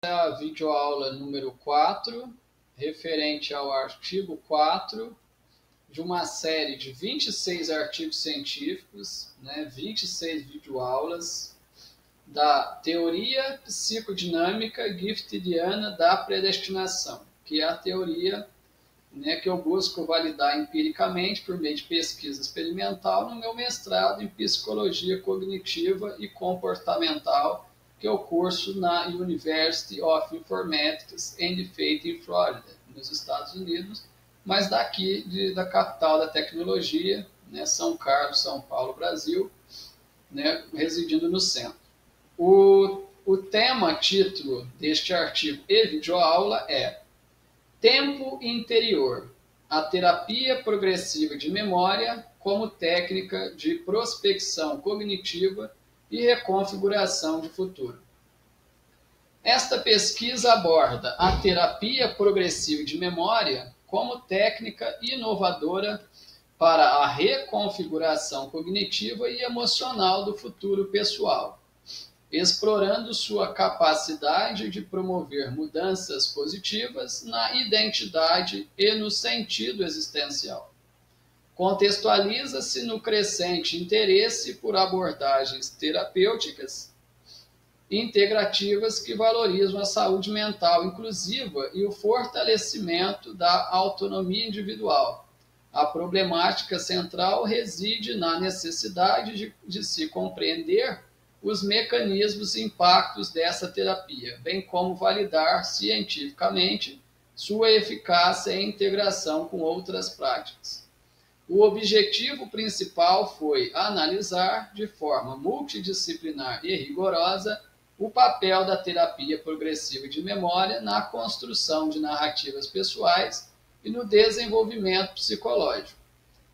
A videoaula número 4, referente ao artigo 4 de uma série de 26 artigos científicos, 26 videoaulas da teoria psicodinâmica giftidiana da predestinação, que é a teoria que eu busco validar empiricamente por meio de pesquisa experimental no meu mestrado em psicologia cognitiva e comportamental, que eu curso na University of Informatics and Faith em Flórida, nos Estados Unidos, mas daqui da capital da tecnologia, São Carlos, São Paulo, Brasil, residindo no centro. O tema, título deste artigo e videoaula é Tempo Interior, a terapia progressiva de memória como técnica de prospecção cognitiva e reconfiguração de futuro. Esta pesquisa aborda a terapia progressiva de memória como técnica inovadora para a reconfiguração cognitiva e emocional do futuro pessoal, explorando sua capacidade de promover mudanças positivas na identidade e no sentido existencial. Contextualiza-se no crescente interesse por abordagens terapêuticas integrativas que valorizam a saúde mental inclusiva e o fortalecimento da autonomia individual. A problemática central reside na necessidade de se compreender os mecanismos e impactos dessa terapia, bem como validar cientificamente sua eficácia e integração com outras práticas. O objetivo principal foi analisar, de forma multidisciplinar e rigorosa, o papel da terapia progressiva de memória na construção de narrativas pessoais e no desenvolvimento psicológico.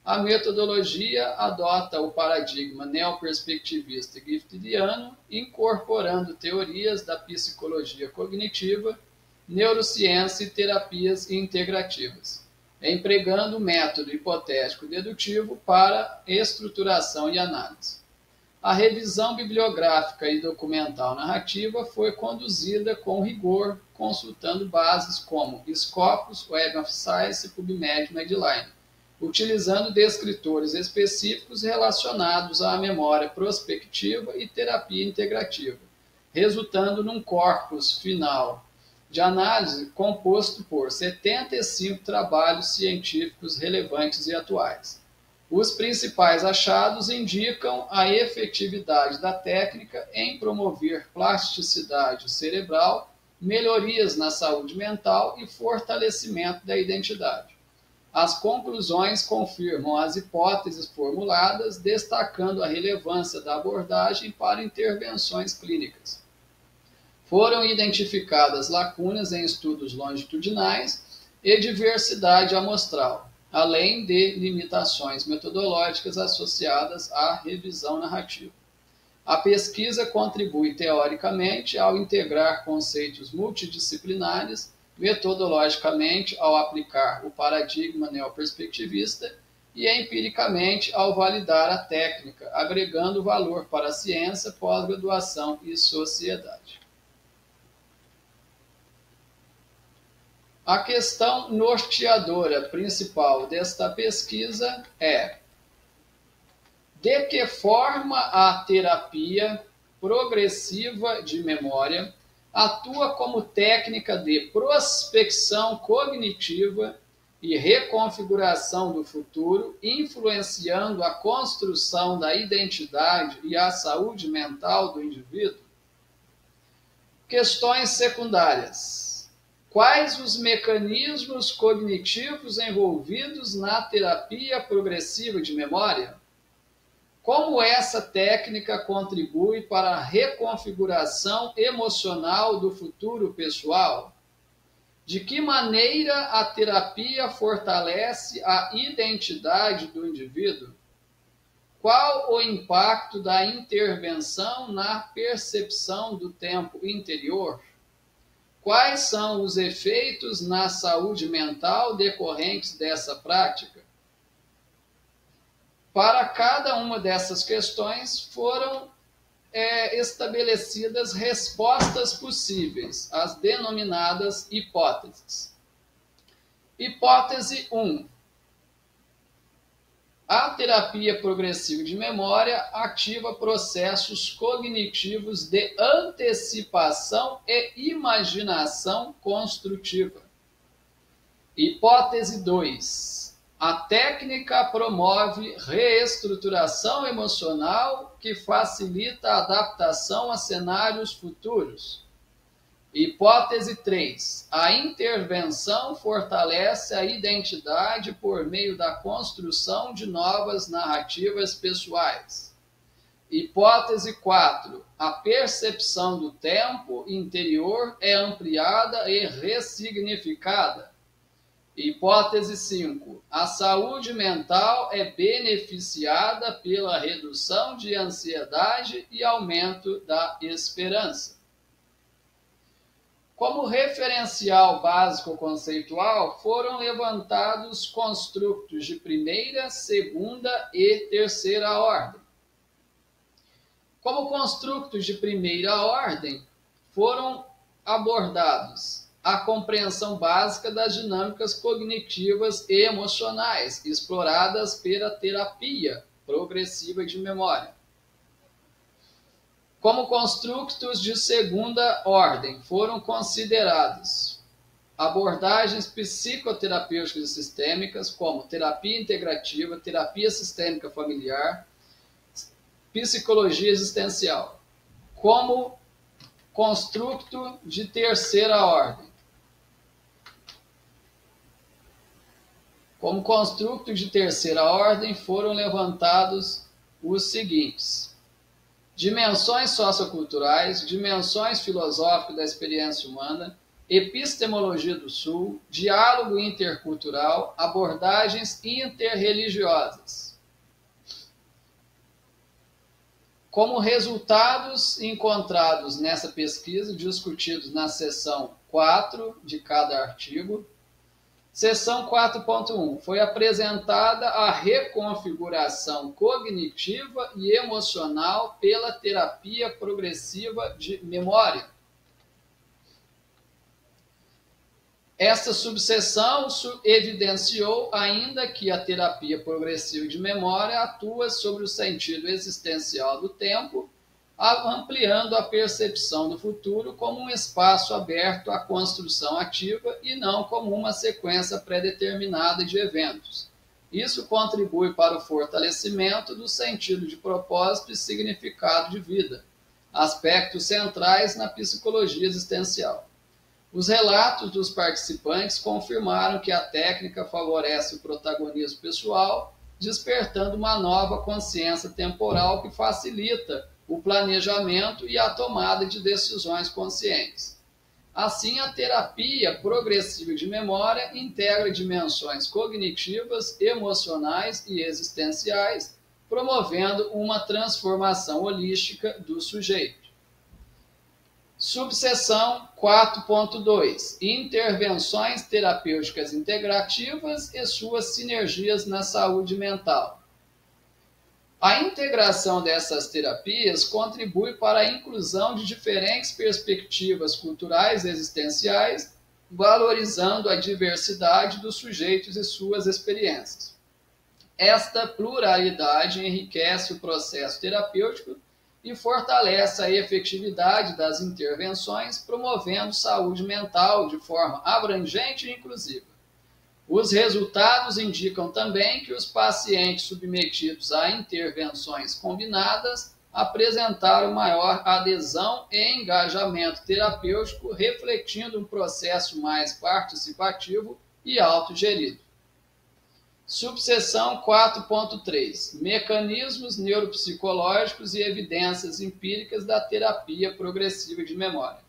A metodologia adota o paradigma neoperspectivista giftidiano, incorporando teorias da psicologia cognitiva, neurociência e terapias integrativas, empregando o método hipotético-dedutivo para estruturação e análise. A revisão bibliográfica e documental narrativa foi conduzida com rigor, consultando bases como Scopus, Web of Science, PubMed e Medline, utilizando descritores específicos relacionados à memória prospectiva e terapia integrativa, resultando num corpus final de análise composto por 75 trabalhos científicos relevantes e atuais. Os principais achados indicam a efetividade da técnica em promover plasticidade cerebral, melhorias na saúde mental e fortalecimento da identidade. As conclusões confirmam as hipóteses formuladas, destacando a relevância da abordagem para intervenções clínicas. Foram identificadas lacunas em estudos longitudinais e diversidade amostral, além de limitações metodológicas associadas à revisão narrativa. A pesquisa contribui teoricamente ao integrar conceitos multidisciplinares, metodologicamente ao aplicar o paradigma neoperspectivista e empiricamente ao validar a técnica, agregando valor para a ciência, pós-graduação e sociedade. A questão norteadora principal desta pesquisa é: de que forma a terapia progressiva de memória atua como técnica de prospecção cognitiva e reconfiguração do futuro, influenciando a construção da identidade e a saúde mental do indivíduo? Questões secundárias. Quais os mecanismos cognitivos envolvidos na terapia progressiva de memória? Como essa técnica contribui para a reconfiguração emocional do futuro pessoal? De que maneira a terapia fortalece a identidade do indivíduo? Qual o impacto da intervenção na percepção do tempo interior? Quais são os efeitos na saúde mental decorrentes dessa prática? Para cada uma dessas questões foram estabelecidas respostas possíveis, as denominadas hipóteses. Hipótese 1. A terapia progressiva de memória ativa processos cognitivos de antecipação e imaginação construtiva. Hipótese 2. A técnica promove reestruturação emocional que facilita a adaptação a cenários futuros. Hipótese 3. A intervenção fortalece a identidade por meio da construção de novas narrativas pessoais. Hipótese 4. A percepção do tempo interior é ampliada e ressignificada. Hipótese 5. A saúde mental é beneficiada pela redução de ansiedade e aumento da esperança. Como referencial básico conceitual, foram levantados construtos de primeira, segunda e terceira ordem. Como construtos de primeira ordem, foram abordados a compreensão básica das dinâmicas cognitivas e emocionais exploradas pela terapia progressiva de memória. Como construtos de segunda ordem, foram considerados abordagens psicoterapêuticas e sistêmicas, como terapia integrativa, terapia sistêmica familiar, psicologia existencial. Como construto de terceira ordem. Como construto de terceira ordem, foram levantados os seguintes: dimensões socioculturais, dimensões filosóficas da experiência humana, epistemologia do Sul, diálogo intercultural, abordagens interreligiosas. Como resultados encontrados nessa pesquisa, discutidos na seção 4 de cada artigo, seção 4.1, foi apresentada a reconfiguração cognitiva e emocional pela terapia progressiva de memória. Esta subseção evidenciou ainda que a terapia progressiva de memória atua sobre o sentido existencial do tempo, ampliando a percepção do futuro como um espaço aberto à construção ativa e não como uma sequência pré-determinada de eventos. Isso contribui para o fortalecimento do sentido de propósito e significado de vida, aspectos centrais na psicologia existencial. Os relatos dos participantes confirmaram que a técnica favorece o protagonismo pessoal, despertando uma nova consciência temporal que facilita o planejamento e a tomada de decisões conscientes. Assim, a terapia progressiva de memória integra dimensões cognitivas, emocionais e existenciais, promovendo uma transformação holística do sujeito. Subseção 4.2. Intervenções terapêuticas integrativas e suas sinergias na saúde mental. A integração dessas terapias contribui para a inclusão de diferentes perspectivas culturais e existenciais, valorizando a diversidade dos sujeitos e suas experiências. Esta pluralidade enriquece o processo terapêutico e fortalece a efetividade das intervenções, promovendo saúde mental de forma abrangente e inclusiva. Os resultados indicam também que os pacientes submetidos a intervenções combinadas apresentaram maior adesão e engajamento terapêutico, refletindo um processo mais participativo e autogerido. Subseção 4.3. Mecanismos neuropsicológicos e evidências empíricas da terapia progressiva de memória.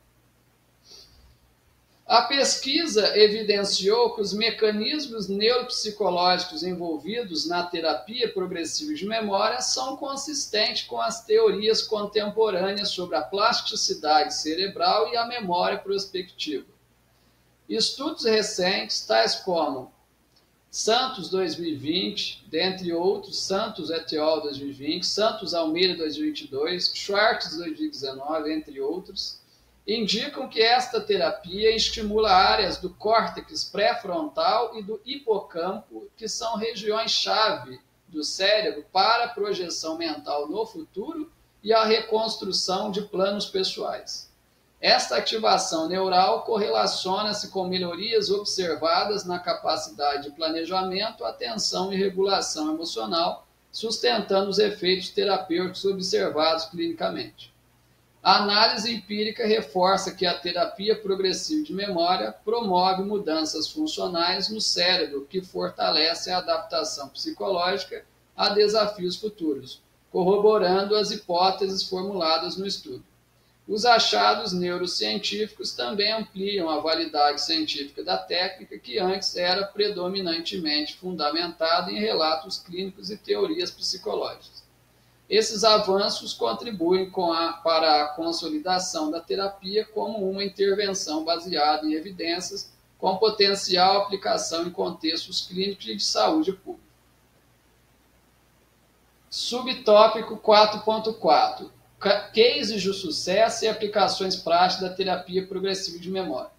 A pesquisa evidenciou que os mecanismos neuropsicológicos envolvidos na terapia progressiva de memória são consistentes com as teorias contemporâneas sobre a plasticidade cerebral e a memória prospectiva. Estudos recentes, tais como Santos 2020, dentre outros, Santos et al. 2020, Santos Almeida 2022, Schwartz 2019, entre outros, indicam que esta terapia estimula áreas do córtex pré-frontal e do hipocampo, que são regiões-chave do cérebro para a projeção mental no futuro e a reconstrução de planos pessoais. Esta ativação neural correlaciona-se com melhorias observadas na capacidade de planejamento, atenção e regulação emocional, sustentando os efeitos terapêuticos observados clinicamente. A análise empírica reforça que a terapia progressiva de memória promove mudanças funcionais no cérebro que fortalecem a adaptação psicológica a desafios futuros, corroborando as hipóteses formuladas no estudo. Os achados neurocientíficos também ampliam a validade científica da técnica, que antes era predominantemente fundamentada em relatos clínicos e teorias psicológicas. Esses avanços contribuem para a consolidação da terapia como uma intervenção baseada em evidências com potencial aplicação em contextos clínicos e de saúde pública. Subtópico 4.4. Cases de sucesso e aplicações práticas da terapia progressiva de memória.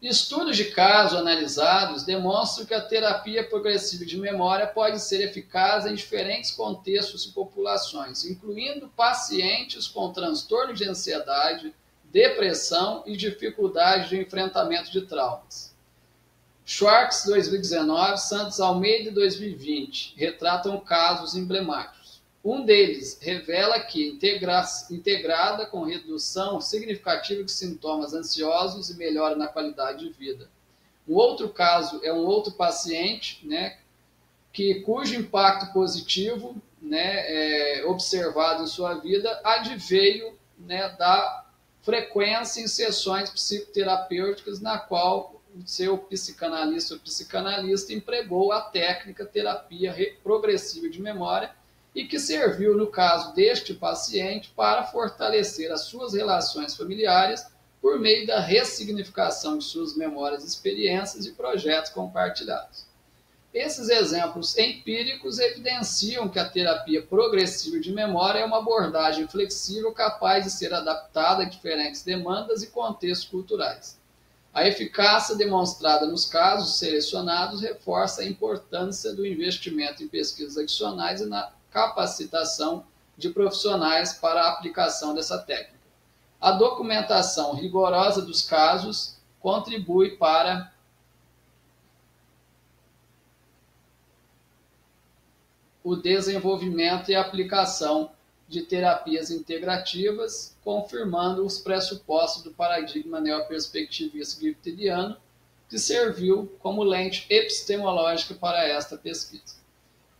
Estudos de caso analisados demonstram que a terapia progressiva de memória pode ser eficaz em diferentes contextos e populações, incluindo pacientes com transtorno de ansiedade, depressão e dificuldade de enfrentamento de traumas. Schwartz 2019, Santos Almeida 2020 retratam casos emblemáticos. Um deles revela que, integrada com redução significativa de sintomas ansiosos e melhora na qualidade de vida. Um outro caso é um outro paciente, cujo impacto positivo, observado em sua vida adveio, da frequência em sessões psicoterapêuticas na qual o seu psicanalista ou psicanalista empregou a técnica terapia progressiva de memória e que serviu, no caso deste paciente, para fortalecer as suas relações familiares por meio da ressignificação de suas memórias, experiências e projetos compartilhados. Esses exemplos empíricos evidenciam que a terapia progressiva de memória é uma abordagem flexível capaz de ser adaptada a diferentes demandas e contextos culturais. A eficácia demonstrada nos casos selecionados reforça a importância do investimento em pesquisas adicionais e na capacitação de profissionais para a aplicação dessa técnica. A documentação rigorosa dos casos contribui para o desenvolvimento e aplicação de terapias integrativas, confirmando os pressupostos do paradigma neoperspectivista grifteriano, que serviu como lente epistemológica para esta pesquisa.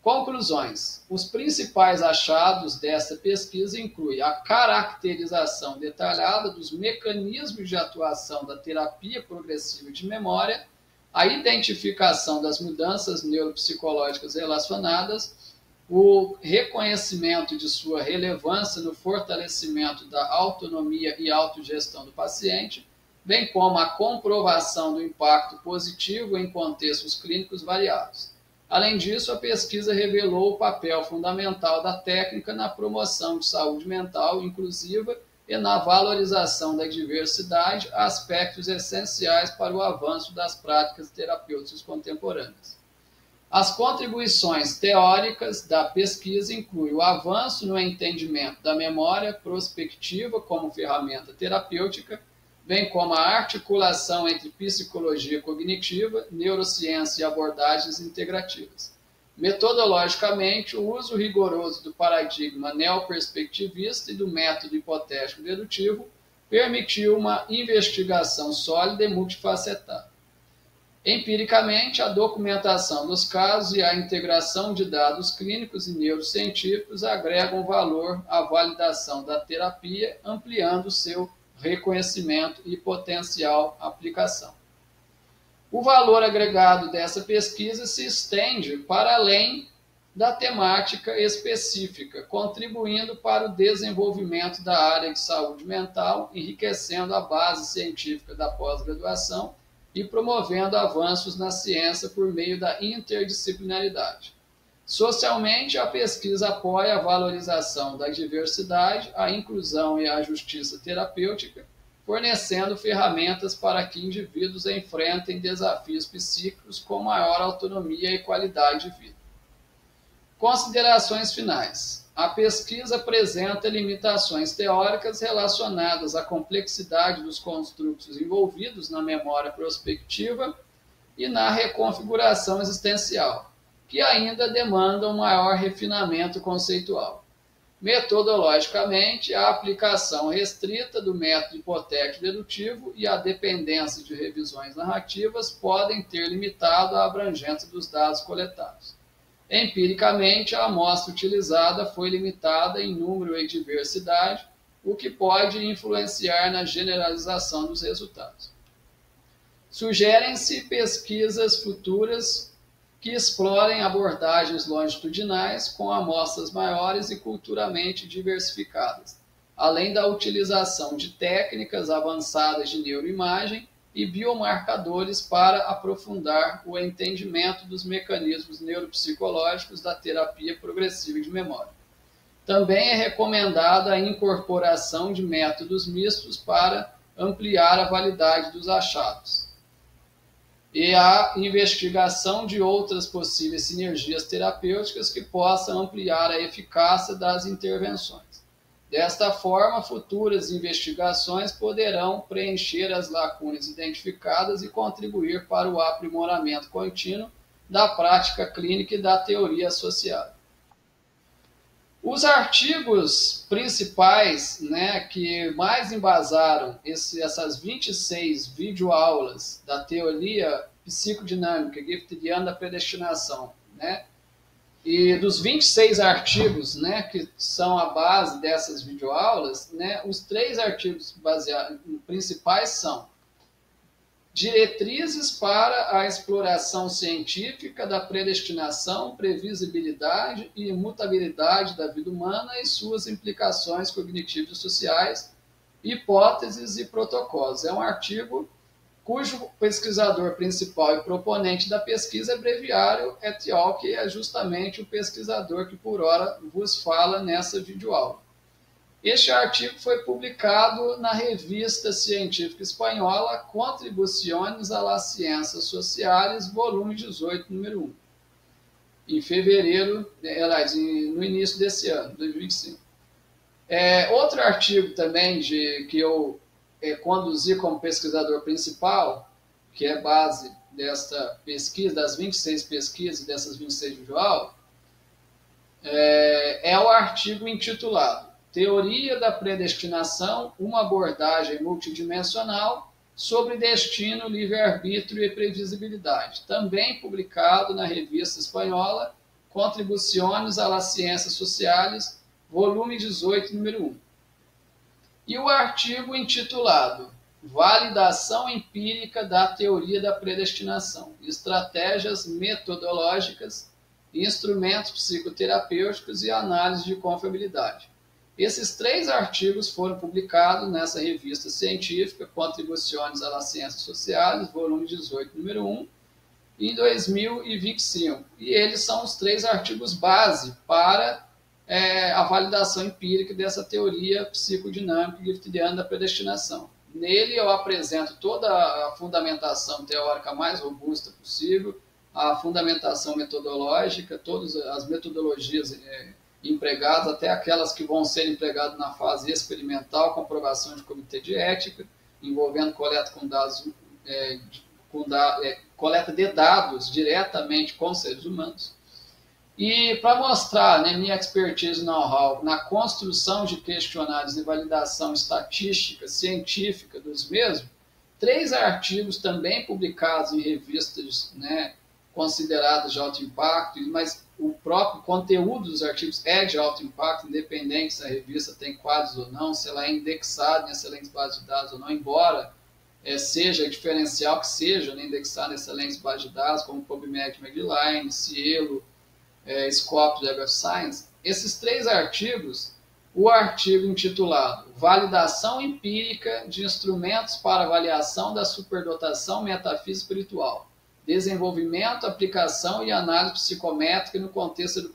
Conclusões. Os principais achados desta pesquisa incluem a caracterização detalhada dos mecanismos de atuação da terapia progressiva de memória, a identificação das mudanças neuropsicológicas relacionadas, o reconhecimento de sua relevância no fortalecimento da autonomia e autogestão do paciente, bem como a comprovação do impacto positivo em contextos clínicos variados. Além disso, a pesquisa revelou o papel fundamental da técnica na promoção de saúde mental inclusiva e na valorização da diversidade, aspectos essenciais para o avanço das práticas terapêuticas contemporâneas. As contribuições teóricas da pesquisa incluem o avanço no entendimento da memória prospectiva como ferramenta terapêutica, bem como a articulação entre psicologia cognitiva, neurociência e abordagens integrativas. Metodologicamente, o uso rigoroso do paradigma neoperspectivista e do método hipotético dedutivo permitiu uma investigação sólida e multifacetada. Empiricamente, a documentação dos casos e a integração de dados clínicos e neurocientíficos agregam valor à validação da terapia, ampliando seu reconhecimento e potencial aplicação. O valor agregado dessa pesquisa se estende para além da temática específica, contribuindo para o desenvolvimento da área de saúde mental, enriquecendo a base científica da pós-graduação e promovendo avanços na ciência por meio da interdisciplinaridade. Socialmente, a pesquisa apoia a valorização da diversidade, a inclusão e a justiça terapêutica, fornecendo ferramentas para que indivíduos enfrentem desafios psíquicos com maior autonomia e qualidade de vida. Considerações finais. A pesquisa apresenta limitações teóricas relacionadas à complexidade dos construtos envolvidos na memória prospectiva e na reconfiguração existencial, que ainda demandam maior refinamento conceitual. Metodologicamente, a aplicação restrita do método hipotético-dedutivo e a dependência de revisões narrativas podem ter limitado a abrangência dos dados coletados. Empiricamente, a amostra utilizada foi limitada em número e diversidade, o que pode influenciar na generalização dos resultados. Sugerem-se pesquisas futuras que explorem abordagens longitudinais com amostras maiores e culturalmente diversificadas, além da utilização de técnicas avançadas de neuroimagem e biomarcadores para aprofundar o entendimento dos mecanismos neuropsicológicos da terapia progressiva de memória. Também é recomendada a incorporação de métodos mistos para ampliar a validade dos achados e a investigação de outras possíveis sinergias terapêuticas que possam ampliar a eficácia das intervenções. Desta forma, futuras investigações poderão preencher as lacunas identificadas e contribuir para o aprimoramento contínuo da prática clínica e da teoria associada. Os artigos principais, que mais embasaram essas 26 videoaulas da teoria psicodinâmica giftidiana da predestinação, e dos 26 artigos, que são a base dessas videoaulas, os 3 artigos principais são diretrizes para a exploração científica da predestinação, previsibilidade e imutabilidade da vida humana e suas implicações cognitivas e sociais, hipóteses e protocolos. É um artigo cujo pesquisador principal e proponente da pesquisa é Breviário et al., que é justamente o pesquisador que por hora vos fala nessa videoaula. Este artigo foi publicado na revista científica espanhola Contribuciones a las Ciencias Sociales, volume 18, número 1, em fevereiro, no início desse ano, 2025. Outro artigo também que eu conduzi como pesquisador principal, que é base desta pesquisa, das 26 pesquisas, dessas 26 videoaulas, é o artigo intitulado Teoria da Predestinação, uma abordagem multidimensional sobre destino, livre-arbítrio e previsibilidade, também publicado na revista espanhola Contribuciones a las Ciencias Sociales, volume 18, número 1. E o artigo intitulado Validação Empírica da Teoria da Predestinação, Estratégias Metodológicas, Instrumentos Psicoterapêuticos e Análise de Confiabilidade. Esses 3 artigos foram publicados nessa revista científica, Contribuciones a las Ciencias Sociales, volume 18, número 1, em 2025. E eles são os 3 artigos base para a validação empírica dessa teoria psicodinâmica giftidiana da predestinação. Nele eu apresento toda a fundamentação teórica mais robusta possível, a fundamentação metodológica, todas as metodologias empregadas, até aquelas que vão ser empregadas na fase experimental, comprovação de comitê de ética, envolvendo coleta com dados, coleta de dados diretamente com seres humanos. E para mostrar minha expertise e know-how na construção de questionários de validação estatística, científica dos mesmos, 3 artigos também publicados em revistas consideradas de alto impacto, mas o próprio conteúdo dos artigos é de alto impacto, independente se a revista tem quadros ou não, se ela é indexada em excelentes bases de dados ou não, embora seja diferencial que seja indexada em excelentes bases de dados, como PubMed, Medline, Cielo, Scopus, Web of Science. Esses 3 artigos o artigo intitulado Validação Empírica de Instrumentos para Avaliação da Superdotação Metafísica Espiritual, Desenvolvimento, Aplicação e Análise Psicométrica no Contexto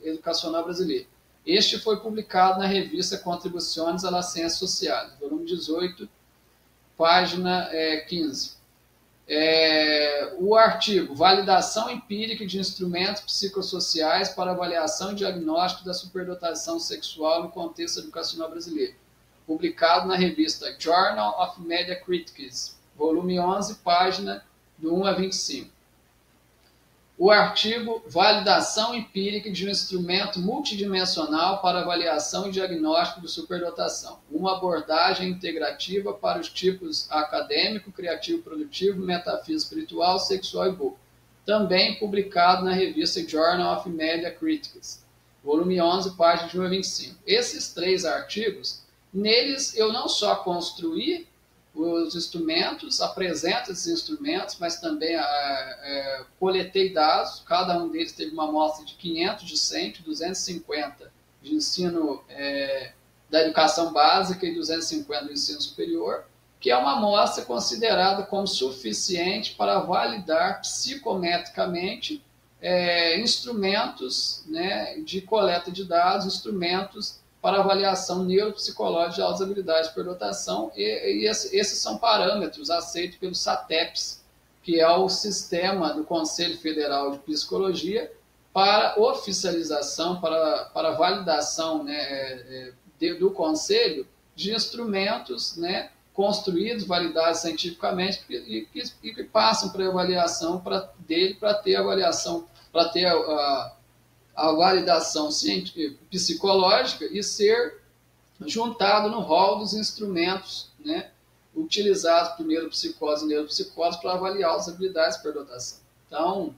Educacional Brasileiro. Este foi publicado na revista Contribuições à la Ciências Sociais, volume 18, página 15. O artigo Validação Empírica de Instrumentos Psicossociais para Avaliação e Diagnóstico da Superdotação Sexual no Contexto Educacional Brasileiro, publicado na revista Journal of Media Critics, volume 11, página do 1 a 25. O artigo Validação Empírica de um Instrumento Multidimensional para Avaliação e Diagnóstico de Superdotação, uma abordagem integrativa para os tipos acadêmico, criativo, produtivo, metafísico, espiritual, sexual e boa, também publicado na revista Journal of Media Critics, volume 11, página de 1 a 25. Esses 3 artigos, neles eu não só construí os instrumentos, apresento esses instrumentos, mas também coletei dados, cada um deles teve uma amostra de 500 de 100, de 250 de ensino da educação básica e 250 do ensino superior, que é uma amostra considerada como suficiente para validar psicometricamente instrumentos, né, de coleta de dados, instrumentos para avaliação neuropsicológica de altas habilidades de superdotação, e esses são parâmetros aceitos pelo SATEPS, que é o sistema do Conselho Federal de Psicologia, para oficialização, para validação, né, do Conselho de instrumentos, né, construídos, validados cientificamente e que passam para avaliação dele, para ter avaliação, para ter a validação psicológica e ser juntado no rol dos instrumentos, né, utilizados por neuropsicose e neuropsicose para avaliar as habilidades de superdotação. Então,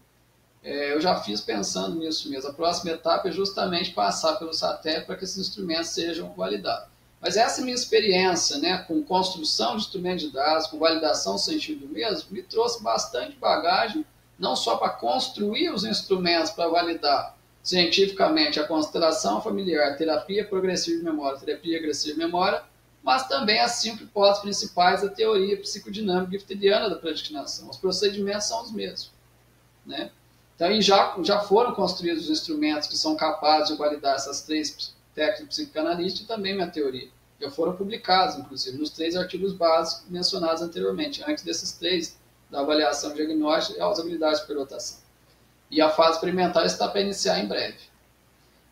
eu já fiz pensando nisso mesmo. A próxima etapa é justamente passar pelo SATEP para que esses instrumentos sejam validados. Mas essa minha experiência, né, com construção de instrumentos de dados, com validação científica do mesmo, me trouxe bastante bagagem, não só para construir os instrumentos para validar cientificamente a constelação familiar, terapia progressiva de memória, terapia agressiva de memória, mas também as 5 hipóteses principais da teoria psicodinâmica giftediana da predestinação. Os procedimentos são os mesmos, né? Então, e já foram construídos os instrumentos que são capazes de validar essas 3 técnicas psicanalíticas e também minha teoria. Já foram publicados, inclusive, nos 3 artigos básicos mencionados anteriormente, antes desses 3, da avaliação diagnóstica e as habilidades de superdotação. E a fase experimental está para iniciar em breve.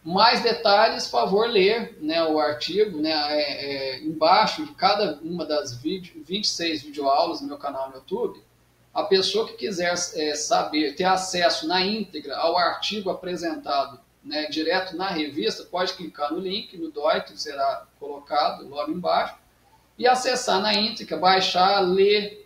Mais detalhes, favor ler, né, o artigo, né, embaixo de cada uma das 26 videoaulas no meu canal no YouTube. A pessoa que quiser saber, ter acesso na íntegra ao artigo apresentado, né, direto na revista, pode clicar no link, no DOI, que será colocado logo embaixo, e acessar na íntegra, baixar, ler,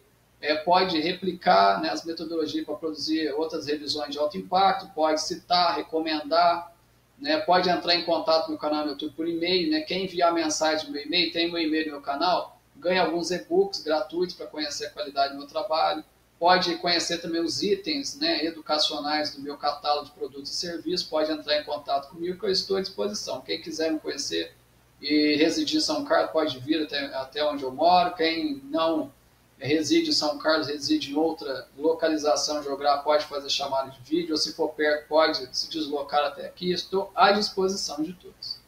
pode replicar, né, as metodologias para produzir outras revisões de alto impacto, pode citar, recomendar, né, pode entrar em contato com o canal no YouTube por e-mail, né, quem enviar mensagem no meu e-mail, tem meu e-mail no meu canal, ganha alguns e-books gratuitos para conhecer a qualidade do meu trabalho, pode conhecer também os itens, né, educacionais do meu catálogo de produtos e serviços, pode entrar em contato comigo que eu estou à disposição. Quem quiser me conhecer e residir em São Carlos pode vir até onde eu moro, quem não reside em São Carlos, reside em outra localização geográfica, pode fazer chamada de vídeo, ou se for perto, pode se deslocar até aqui. Estou à disposição de todos.